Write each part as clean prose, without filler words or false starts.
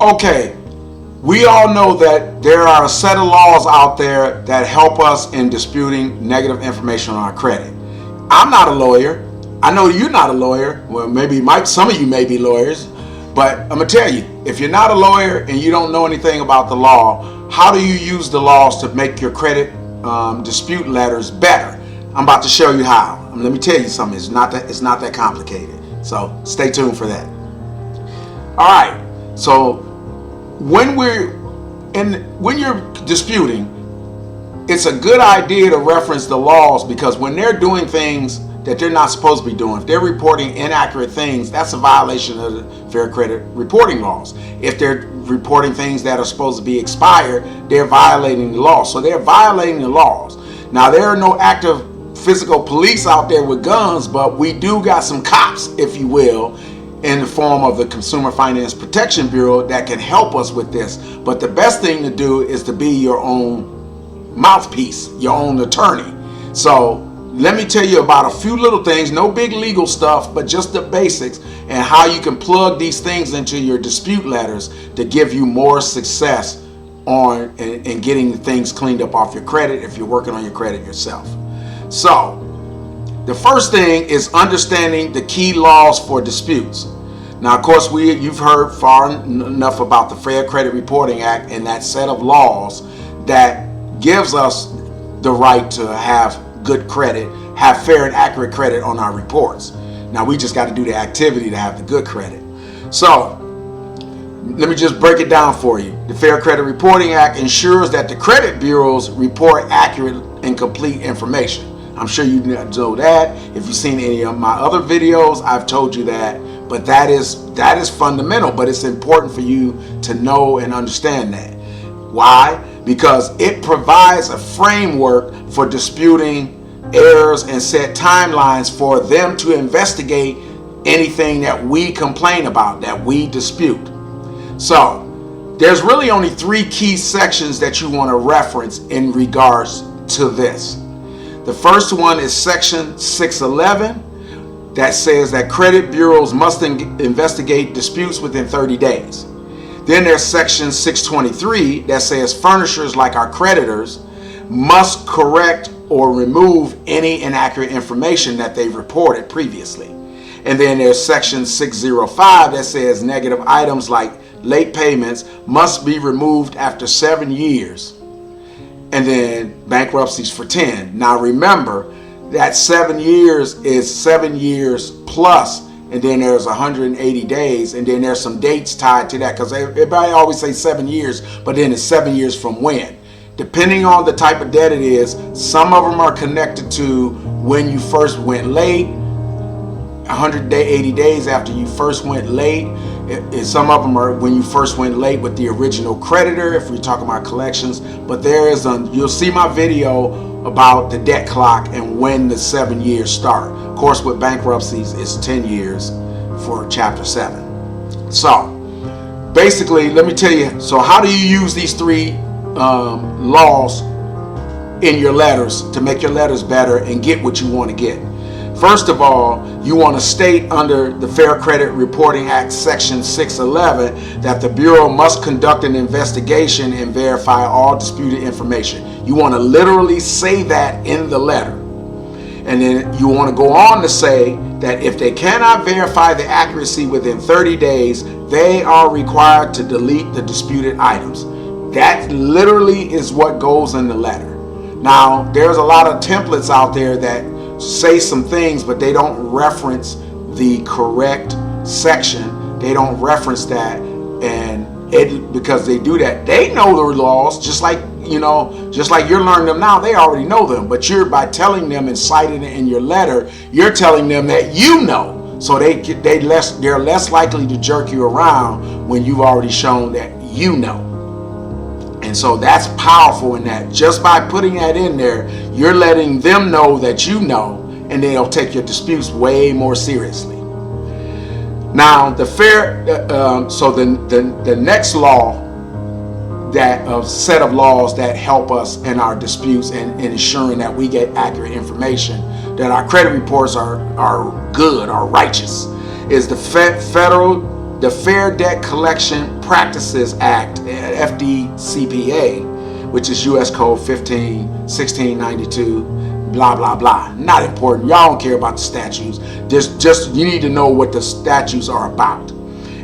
Okay, we all know that there are a set of laws out there that help us in disputing negative information on our credit. I'm not a lawyer. I know you're not a lawyer. Well, maybe some of you may be lawyers, but I'm gonna tell you, if you're not a lawyer and you don't know anything about the law, how do you use the laws to make your credit dispute letters better? I'm about to show you how. Let me tell you something. It's not that complicated. So stay tuned for that. All right. So when you're disputing, it's a good idea to reference the laws, because when they're doing things that they're not supposed to be doing, if they're reporting inaccurate things, that's a violation of the Fair Credit Reporting Laws. If they're reporting things that are supposed to be expired, they're violating the law. So they're violating the laws. Now, there are no active physical police out there with guns, but we do got some cops, if you will, in the form of the Consumer Finance Protection Bureau that can help us with this. But the best thing to do is to be your own mouthpiece, your own attorney. So let me tell you about a few little things, no big legal stuff, but just the basics, and how you can plug these things into your dispute letters to give you more success on in getting things cleaned up off your credit if you're working on your credit yourself. So the first thing is understanding the key laws for disputes. Now, of course, you've heard far enough about the Fair Credit Reporting Act and that set of laws that gives us the right to have good credit, have fair and accurate credit on our reports. Now, we just got to do the activity to have the good credit. So let me just break it down for you. The Fair Credit Reporting Act ensures that the credit bureaus report accurate and complete information. I'm sure you know that. If you've seen any of my other videos, I've told you that. But that is fundamental, but it's important for you to know and understand that. Why? Because it provides a framework for disputing errors and set timelines for them to investigate anything that we complain about, that we dispute. So there's really only 3 key sections that you want to reference in regards to this. The first one is section 611, that says that credit bureaus must investigate disputes within 30 days. Then there's section 623 that says furnishers, like our creditors, must correct or remove any inaccurate information that they've reported previously. And then there's section 605 that says negative items like late payments must be removed after 7 years. And then bankruptcies for 10. Now remember that 7 years is 7 years plus, and then there's 180 days, and then there's some dates tied to that, because everybody always say 7 years, but then it's 7 years from when. Depending on the type of debt it is, some of them are connected to when you first went late, 180 days after you first went late. Some of them are when you first went late with the original creditor, if we're talking about collections. But you'll see my video about the debt clock and when the 7 years start. Of course, with bankruptcies, it's 10 years for Chapter 7. So basically, let me tell you, so how do you use these 3 laws in your letters to make your letters better and get what you want to get? First of all, you want to state under the Fair Credit Reporting Act section 611 that the Bureau must conduct an investigation and verify all disputed information. You want to literally say that in the letter. And then you want to go on to say that if they cannot verify the accuracy within 30 days, they are required to delete the disputed items. That literally is what goes in the letter. Now, there's a lot of templates out there that say some things, but they don't reference the correct section. They don't reference that, and because they do that, they know the laws, just like you're learning them now. They already know them, but by telling them and citing it in your letter, you're telling them that you know, so they're less likely to jerk you around when you've already shown that you know. And so that's powerful in that. Just by putting that in there, you're letting them know that you know, and they'll take your disputes way more seriously. Now, the next law, that set of laws that help us in our disputes and ensuring that we get accurate information, that our credit reports are good, are righteous, is the Federal the Fair Debt Collection Practices Act, FDCPA, which is U.S. Code 1692, blah, blah, blah. Not important. Y'all don't care about the statutes. Just you need to know what the statutes are about.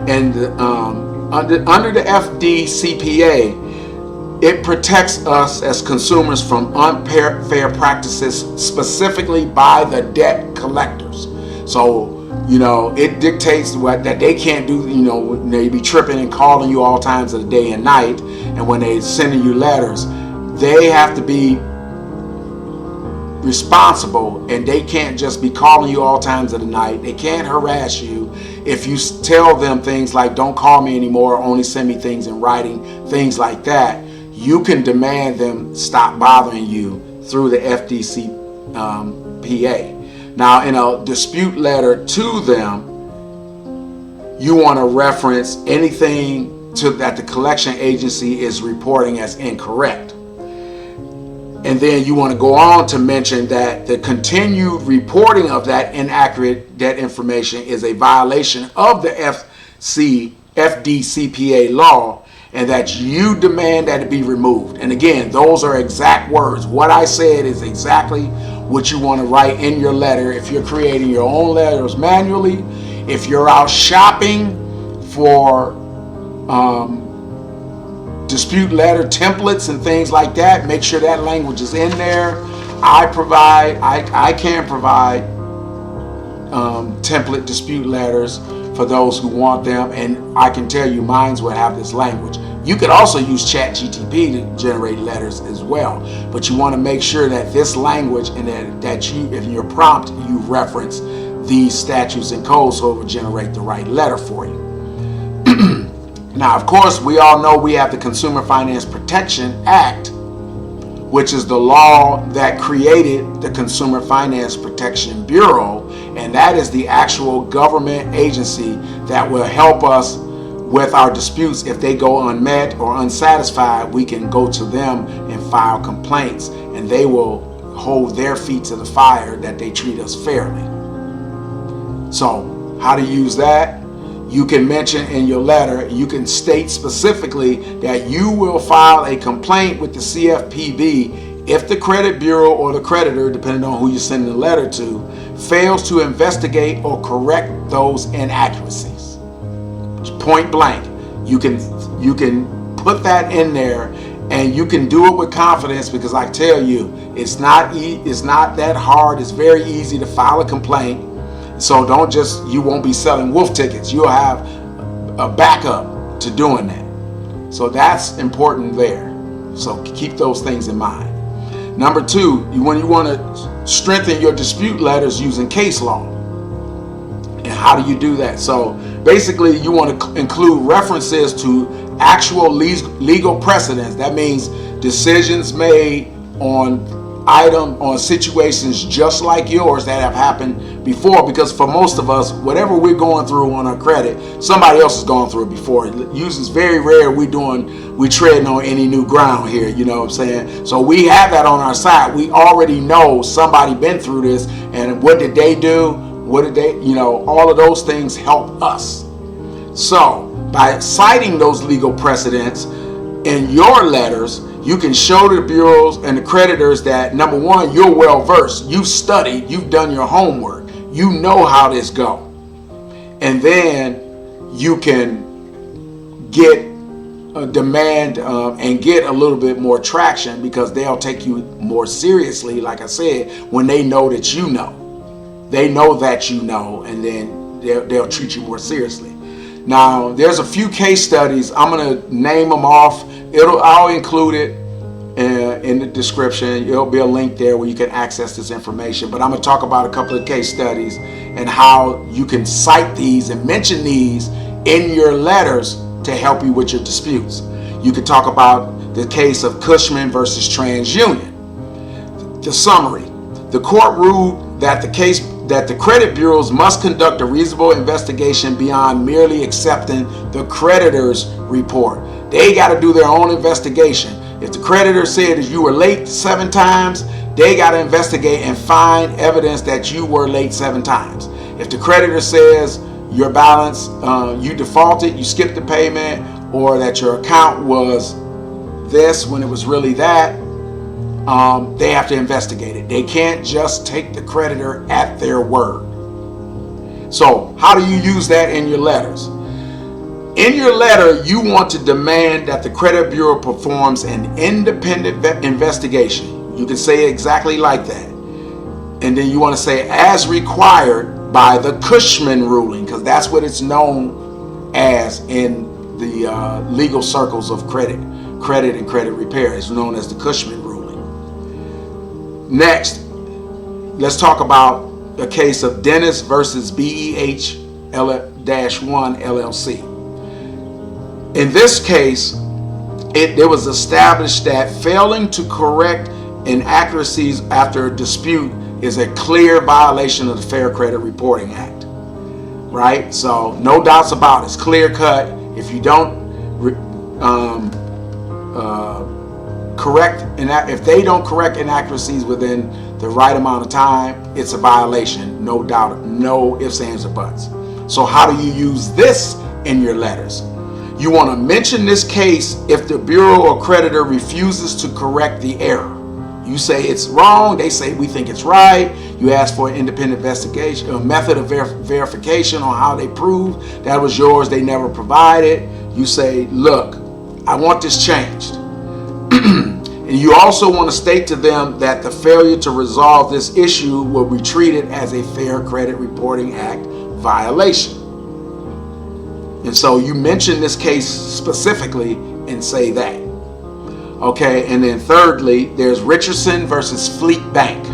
And under the FDCPA, it protects us as consumers from unfair practices, specifically by the debt collectors. So, it dictates that they can't do, they be tripping and calling you all times of the day and night. And when they sending you letters, they have to be responsible, and they can't just be calling you all times of the night. They can't harass you. If you tell them things like, don't call me anymore, only send me things in writing, things like that, you can demand them stop bothering you through the FDCPA. Now, in a dispute letter to them, you want to reference anything that the collection agency is reporting as incorrect. And then you want to go on to mention that the continued reporting of that inaccurate debt information is a violation of the FDCPA law, and that you demand that it be removed. And again, those are exact words. What I said is exactly what you want to write in your letter. If you're creating your own letters manually, if you're out shopping for dispute letter templates and things like that, make sure that language is in there. I can provide template dispute letters for those who want them, and I can tell you mines will have this language. You could also use ChatGPT to generate letters as well, but you want to make sure that this language and that you, in your prompt, you reference these statutes and codes so it will generate the right letter for you. Now, of course, we all know we have the Consumer Finance Protection Act, which is the law that created the Consumer Finance Protection Bureau, and that is the actual government agency that will help us with our disputes. If they go unmet or unsatisfied, we can go to them and file complaints, and they will hold their feet to the fire that they treat us fairly. So, how to use that? You can mention in your letter, you can state specifically that you will file a complaint with the CFPB if the credit bureau or the creditor, depending on who you're sending the letter to, fails to investigate or correct those inaccuracies. Point blank. You can put that in there, and you can do it with confidence, because I tell you, it's not that hard. It's very easy to file a complaint. So you won't be selling wolf tickets. You'll have a backup to doing that. So that's important there. So keep those things in mind. Number two, when you want to strengthen your dispute letters using case law. And how do you do that? So basically, you want to include references to actual legal precedents. That means decisions made on situations just like yours that have happened before, because for most of us, whatever we're going through on our credit, somebody else has gone through it before. It's very rare we treading on any new ground here, you know what I'm saying? So we have that on our side. We already know somebody been through this, and what did they do? What did they, all of those things help us. So by citing those legal precedents in your letters, you can show the bureaus and the creditors that, number one, you're well versed. You've studied. You've done your homework. You know how this go. And then you can get a demand and get a little bit more traction, because they'll take you more seriously, like I said, when they know that you know. They know that you know, and then they'll treat you more seriously. Now, there's a few case studies. I'm going to name them off. I'll include it in the description. There'll be a link there where you can access this information. But I'm going to talk about a couple of case studies and how you can cite these and mention these in your letters to help you with your disputes. You can talk about the case of Cushman versus TransUnion. The summary: the court ruled that the credit bureaus must conduct a reasonable investigation beyond merely accepting the creditor's report. They got to do their own investigation. If the creditor said that you were late 7 times, they got to investigate and find evidence that you were late 7 times. If the creditor says your balance, you defaulted, you skipped the payment, or that your account was this when it was really that, they have to investigate it. They can't just take the creditor at their word. So how do you use that in your letters? In your letter, you want to demand that the credit bureau performs an independent investigation. You can say it exactly like that. And then you want to say as required by the Cushman ruling, because that's what it's known as in the legal circles of credit and credit repair. It's known as the Cushman ruling. Next, let's talk about the case of Dennis versus BEH-1 LLC. In this case, it was established that failing to correct inaccuracies after a dispute is a clear violation of the Fair Credit Reporting Act, right? So no doubts about it. It's clear cut. If you don't if they don't correct inaccuracies within the right amount of time, it's a violation. No doubt, no ifs, ands, or buts. So how do you use this in your letters? You want to mention this case if the bureau or creditor refuses to correct the error. You say it's wrong, they say we think it's right. You ask for an independent investigation, a method of verification on how they prove that was yours, they never provided. You say, look, I want this changed. And you also want to state to them that the failure to resolve this issue will be treated as a Fair Credit Reporting Act violation. And so you mention this case specifically and say that. Okay, and then thirdly, there's Richardson versus Fleet Bank.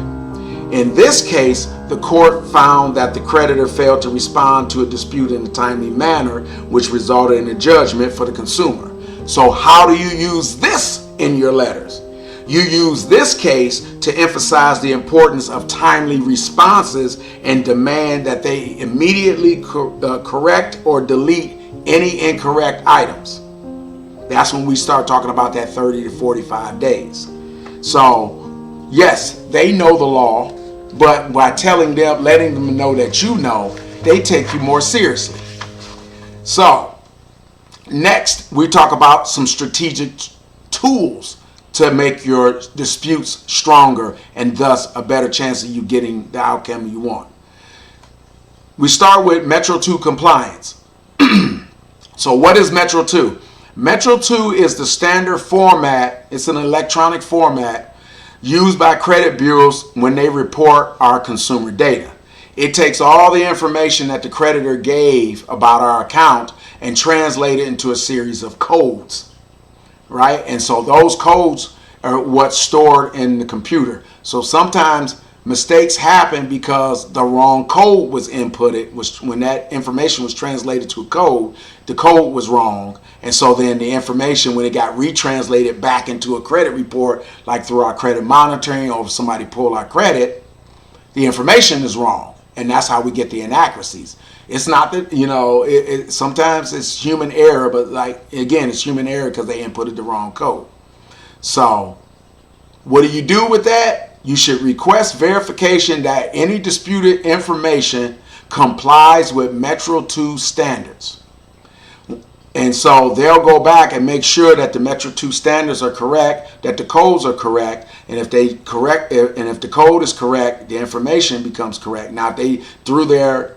In this case, the court found that the creditor failed to respond to a dispute in a timely manner, which resulted in a judgment for the consumer. So how do you use this in your letters? You use this case to emphasize the importance of timely responses and demand that they immediately correct or delete any incorrect items. That's when we start talking about that 30 to 45 days. So, yes, they know the law, but by telling them, letting them know that you know, they take you more seriously. So, next, we talk about some strategic tools to make your disputes stronger and thus a better chance of you getting the outcome you want. We start with Metro 2 compliance. So what is Metro 2? Metro 2 is the standard format. It's an electronic format used by credit bureaus when they report our consumer data. It takes all the information that the creditor gave about our account and translate it into a series of codes. Right? And so those codes are what's stored in the computer. So sometimes mistakes happen because the wrong code was inputted, which when that information was translated to a code, the code was wrong. And so then the information, when it got retranslated back into a credit report, like through our credit monitoring or if somebody pulled our credit, the information is wrong. And that's how we get the inaccuracies. It's not that, sometimes it's human error, but like, again, it's human error because they inputted the wrong code. So what do you do with that? You should request verification that any disputed information complies with Metro 2 standards. And so they'll go back and make sure that the Metro 2 standards are correct, that the codes are correct, and if the code is correct, the information becomes correct. Now, if they, through their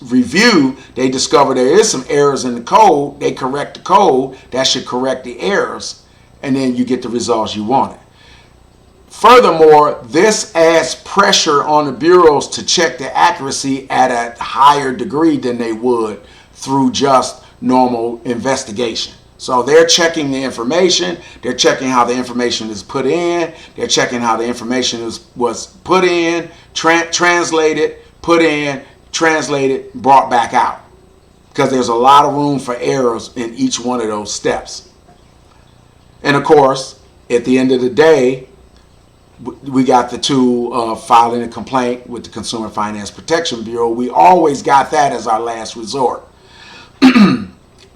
review, they discover there is some errors in the code, they correct the code, that should correct the errors, and then you get the results you wanted. Furthermore, this adds pressure on the bureaus to check the accuracy at a higher degree than they would through just normal investigation. So they're checking the information, they're checking how the information is put in, they're checking how the information was put in, translated, put in, translated, brought back out. Because there's a lot of room for errors in each one of those steps. And of course, at the end of the day, we got the tool of filing a complaint with the Consumer Finance Protection Bureau. We always got that as our last resort.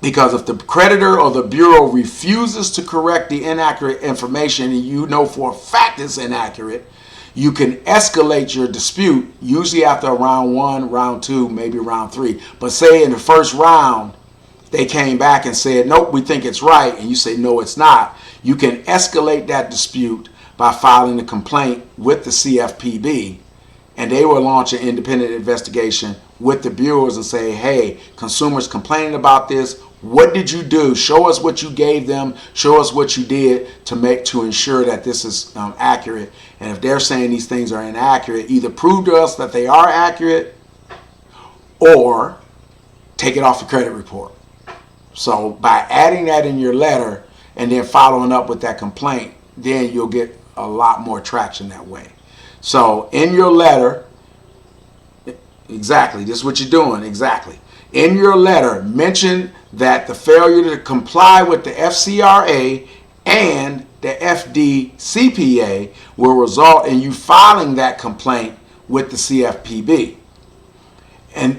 Because if the creditor or the bureau refuses to correct the inaccurate information and you know for a fact it's inaccurate, You can escalate your dispute, usually after round 1, round 2, maybe round 3. But say in the first round, they came back and said, nope, we think it's right, and you say, no, it's not. You can escalate that dispute by filing a complaint with the CFPB, and they will launch an independent investigation with the bureaus and say, hey, consumers complaining about this. What did you do? Show us what you gave them. Show us what you did to ensure that this is accurate. And if they're saying these things are inaccurate, either prove to us that they are accurate or take it off the credit report. So by adding that in your letter and then following up with that complaint, then you'll get a lot more traction that way. So in your letter, exactly, this is what you're doing, exactly. In your letter, mention that the failure to comply with the FCRA and the FDCPA will result in you filing that complaint with the CFPB.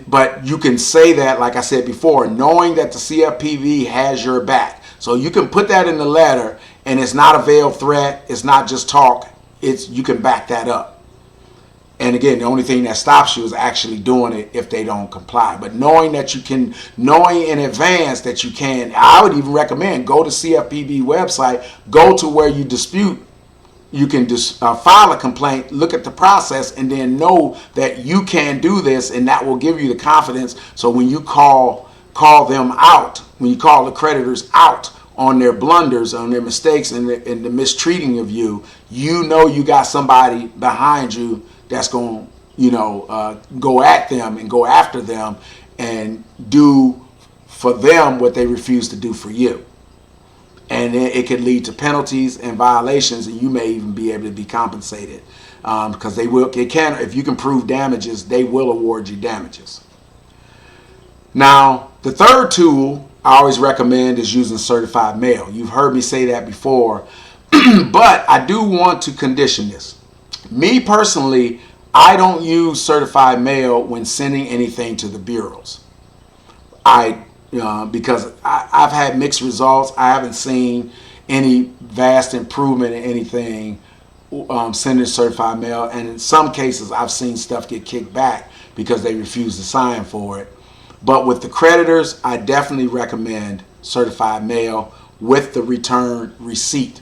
But you can say that, like I said before, knowing that the CFPB has your back. So you can put that in the letter, and it's not a veiled threat. It's not just talk. You can back that up. And again, the only thing that stops you is actually doing it if they don't comply. But knowing that you can, knowing in advance that you can, I would even recommend go to CFPB website, go to where you dispute. You can just file a complaint, look at the process, and then know that you can do this, and that will give you the confidence. So when you call them out, when you call the creditors out on their blunders, on their mistakes, and the mistreating of you, you know you got somebody behind you that's going to, go at them and go after them and do for them what they refuse to do for you. And it could lead to penalties and violations, and you may even be able to be compensated because if you can prove damages, they will award you damages. Now, the third tool I always recommend is using certified mail. You've heard me say that before, but I do want to condition this. Me personally, I don't use certified mail when sending anything to the bureaus. Because I've had mixed results. I haven't seen any vast improvement in anything sending certified mail. And in some cases, I've seen stuff get kicked back because they refuse to sign for it. But with the creditors, I definitely recommend certified mail with the return receipt.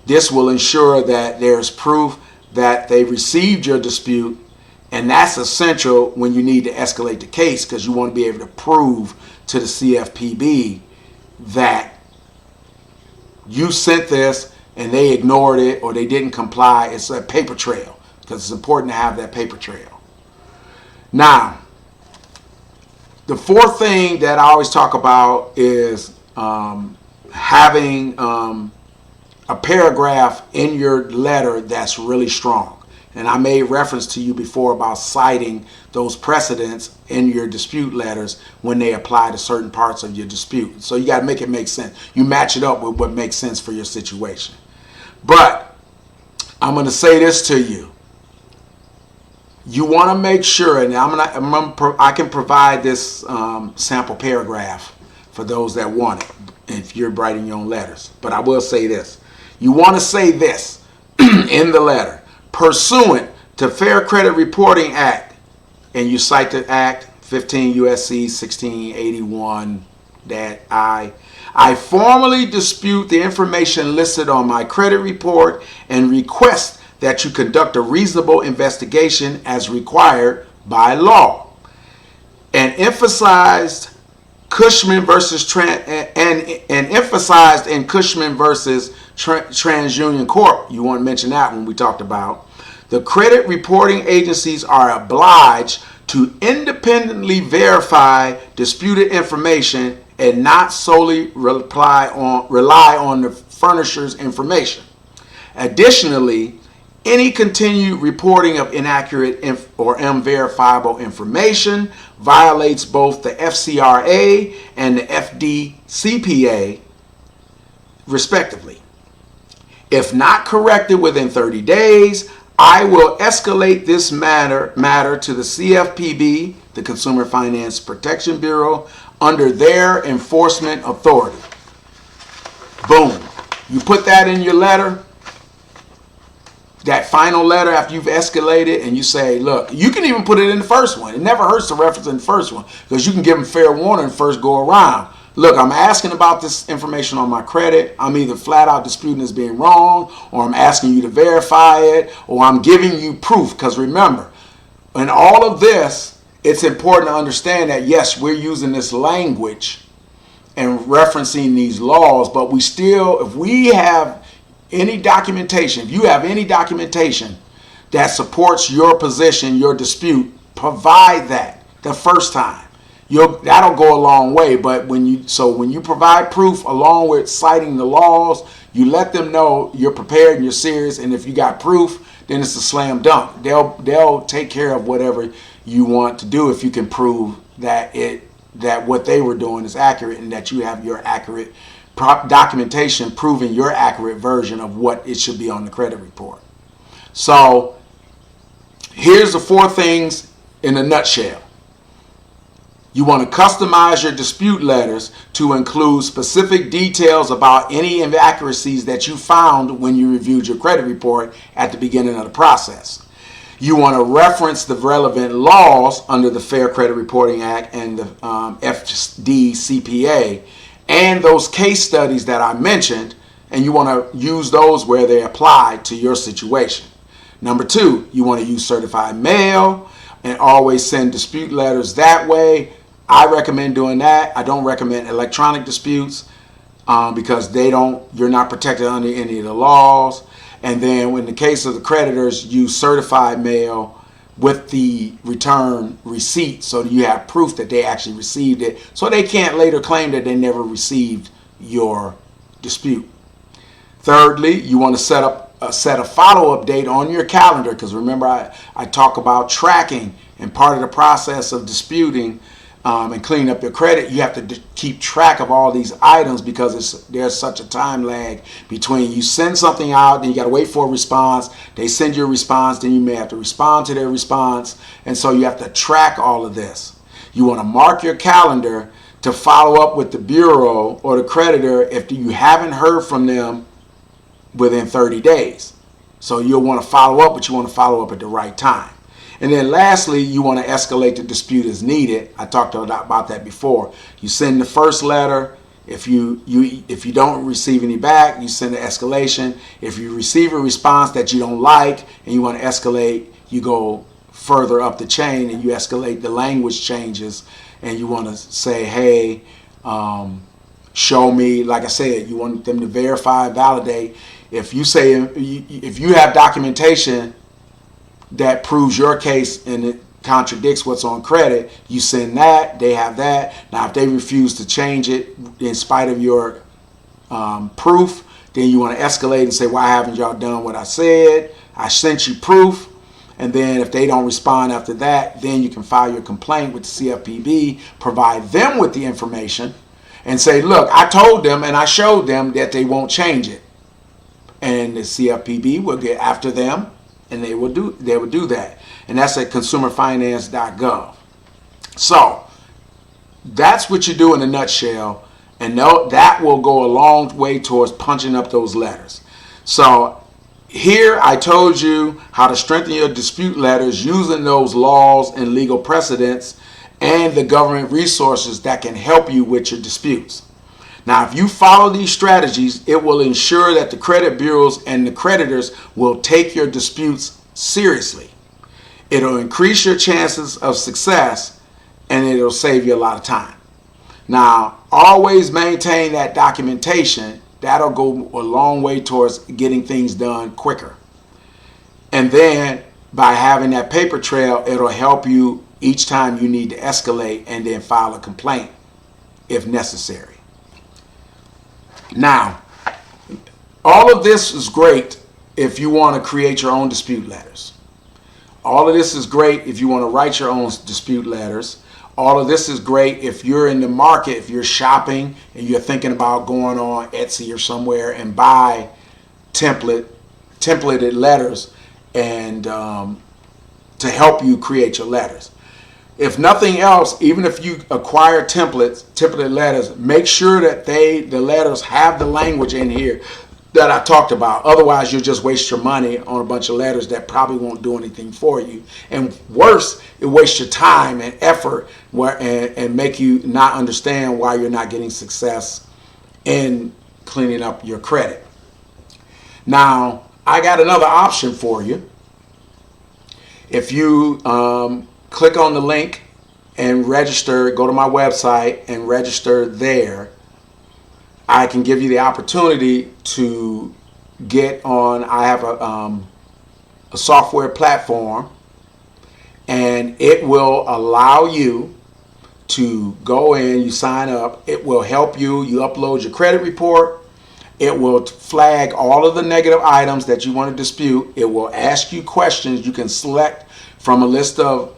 This will ensure that there's proof that they received your dispute, and that's essential when you need to escalate the case because you want to be able to prove to the CFPB that you sent this and they ignored it or they didn't comply. It's a paper trail because it's important to have that paper trail. Now, the fourth thing that I always talk about is having a paragraph in your letter that's really strong. And I made reference to you before about citing those precedents in your dispute letters when they apply to certain parts of your dispute. So you got to make it make sense. You match it up with what makes sense for your situation. But I'm going to say this to you. You want to make sure, and I can provide this sample paragraph for those that want it if you're writing your own letters. But I will say this. You want to say this in the letter. Pursuant to Fair Credit Reporting Act, and you cite the Act 15 USC 1681 that I formally dispute the information listed on my credit report and request that you conduct a reasonable investigation as required by law. And emphasized Cushman versus emphasized in Cushman versus TransUnion Corp. You want to mention that when we talked about the credit reporting agencies are obliged to independently verify disputed information and not solely rely on the furnisher's information. Additionally, any continued reporting of inaccurate or unverifiable information violates both the FCRA and the FDCPA, respectively. If not corrected within 30 days, I will escalate this matter to the CFPB, the Consumer Finance Protection Bureau, under their enforcement authority. Boom. You put that in your letter, that final letter after you've escalated, and you say, look, you can even put it in the first one. It never hurts to reference in the first one, because you can give them fair warning first go around. Look, I'm asking about this information on my credit. I'm either flat out disputing as being wrong, or I'm asking you to verify it, or I'm giving you proof. Because remember, in all of this, it's important to understand that, yes, we're using this language and referencing these laws, but we still, if we have any documentation, if you have any documentation that supports your position, your dispute, provide that the first time. That'll go a long way. But when you provide proof along with citing the laws, you let them know you're prepared and you're serious. And if you got proof, then it's a slam dunk. They'll take care of whatever you want to do if you can prove that what they were doing is accurate, and that you have your accurate documentation proving your accurate version of what it should be on the credit report. So here's the 4 things in a nutshell. You want to customize your dispute letters to include specific details about any inaccuracies that you found when you reviewed your credit report at the beginning of the process. You want to reference the relevant laws under the Fair Credit Reporting Act and the FDCPA, and those case studies that I mentioned, and you want to use those where they apply to your situation. Number 2, you want to use certified mail and always send dispute letters that way. I recommend doing that. I don't recommend electronic disputes because you're not protected under any of the laws. And then in the case of the creditors, use certified mail with the return receipt, so that you have proof that they actually received it, so they can't later claim that they never received your dispute. Thirdly, you want to set a follow-up date on your calendar, because remember I talk about tracking, and part of the process of disputing and cleaning up your credit, you have to keep track of all these items, because there's such a time lag between you send something out, then you got to wait for a response, they send you a response, then you may have to respond to their response, and so you have to track all of this. You want to mark your calendar to follow up with the bureau or the creditor if you haven't heard from them within 30 days. So you'll want to follow up, but you want to follow up at the right time. And then lastly, you want to escalate the dispute as needed. I talked about that before. You send the first letter. If you don't receive any back, you send an escalation. If you receive a response that you don't like and you want to escalate, you go further up the chain and you escalate the language changes, and you want to say, hey, show me, like I said, you want them to verify, validate. If you have documentation that proves your case and it contradicts what's on credit, you send that, they have that. Now if they refuse to change it in spite of your proof, then you want to escalate and say, why haven't y'all done what I said? I sent you proof. And then if they don't respond after that, then you can file your complaint with the CFPB, provide them with the information, and say, look, I told them and I showed them that they won't change it. And the CFPB will get after them, and they will do that. And that's at consumerfinance.gov. So that's what you do in a nutshell, and that will go a long way towards punching up those letters. So here I told you how to strengthen your dispute letters using those laws and legal precedents and the government resources that can help you with your disputes. Now, if you follow these strategies, it will ensure that the credit bureaus and the creditors will take your disputes seriously. It'll increase your chances of success, and it'll save you a lot of time. Now, always maintain that documentation. That'll go a long way towards getting things done quicker. And then by having that paper trail, it'll help you each time you need to escalate and then file a complaint if necessary. Now, all of this is great if you want to create your own dispute letters. All of this is great if you want to write your own dispute letters. All of this is great if you're in the market, if you're shopping and you're thinking about going on Etsy or somewhere and buy templated letters and to help you create your letters. If nothing else, even if you acquire templated letters, make sure that the letters have the language in here that I talked about. Otherwise, you'll just waste your money on a bunch of letters that probably won't do anything for you. And worse, it wastes your time and effort and make you not understand why you're not getting success in cleaning up your credit. Now, I got another option for you. If you click on the link and register, go to my website and register there, I can give you the opportunity to get on. I have a software platform, and it will allow you to go in, you sign up, it will help you, you upload your credit report, it will flag all of the negative items that you want to dispute, it will ask you questions, you can select from a list of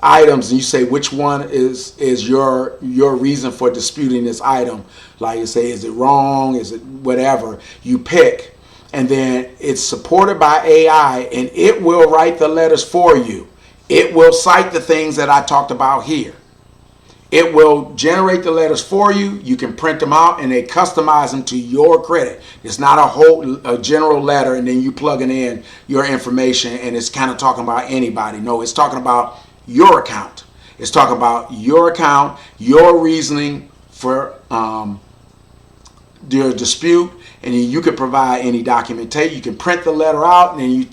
items, and you say which one is your reason for disputing this item. Like you say, is it wrong, is it whatever, you pick, and then it's supported by AI, and it will write the letters for you. It will cite the things that I talked about here. It will generate the letters for you. You can print them out, and they customize them to your credit. It's not a general letter and then you plugging in your information and it's kind of talking about anybody. No, it's talking about your account. It's talking about your account, your reasoning for your dispute, and then you can provide any documentation. You can print the letter out and then you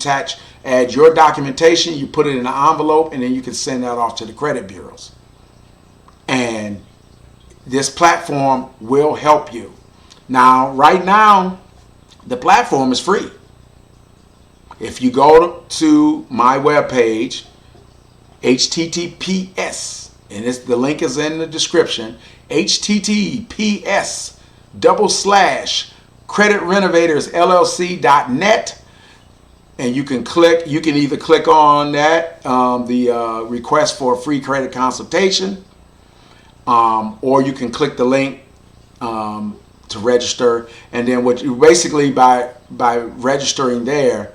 add your documentation, you put it in an envelope, and then you can send that off to the credit bureaus. And this platform will help you. Now, right now, the platform is free. If you go to my webpage, https, and the link is in the description, https://creditrenovatorslllc.net, and you can either click on that, the request for a free credit consultation, or you can click the link to register. And then what you basically, by registering there,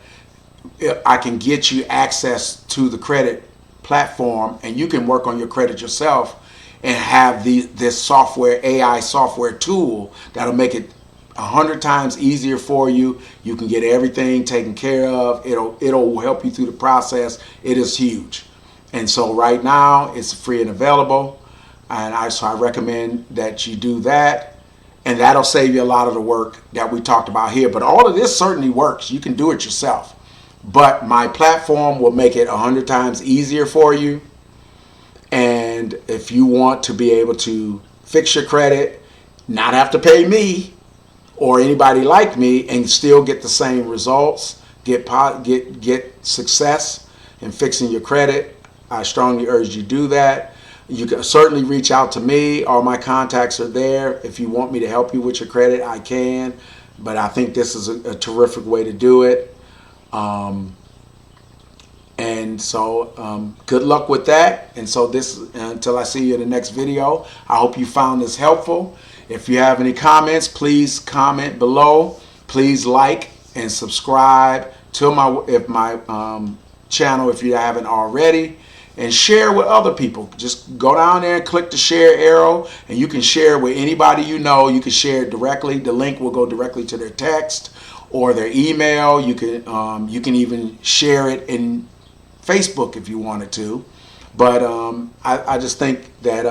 I can get you access to the credit platform, and you can work on your credit yourself and have this software, AI software tool that'll make it 100 times easier for you. You can get everything taken care of. It'll help you through the process. It is huge. And so right now it's free and available, and so I recommend that you do that, and that'll save you a lot of the work that we talked about here. But all of this certainly works. You can do it yourself, but my platform will make it 100 times easier for you. And if you want to be able to fix your credit, not have to pay me or anybody like me, and still get the same results, get success in fixing your credit, I strongly urge you to do that. You can certainly reach out to me. All my contacts are there. If you want me to help you with your credit, I can. But I think this is a terrific way to do it. And so good luck with that. And so until I see you in the next video, I hope you found this helpful. If you have any comments, please comment below. Please like and subscribe to my channel if you haven't already, and share with other people. Just go down there and click the share arrow, and you can share with anybody you know. You can share it directly. The link will go directly to their text or their email. You can even share it in Facebook if you wanted to. But I just think that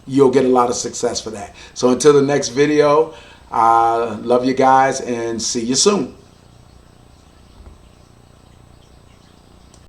you'll get a lot of success for that. So until the next video, I love you guys and see you soon.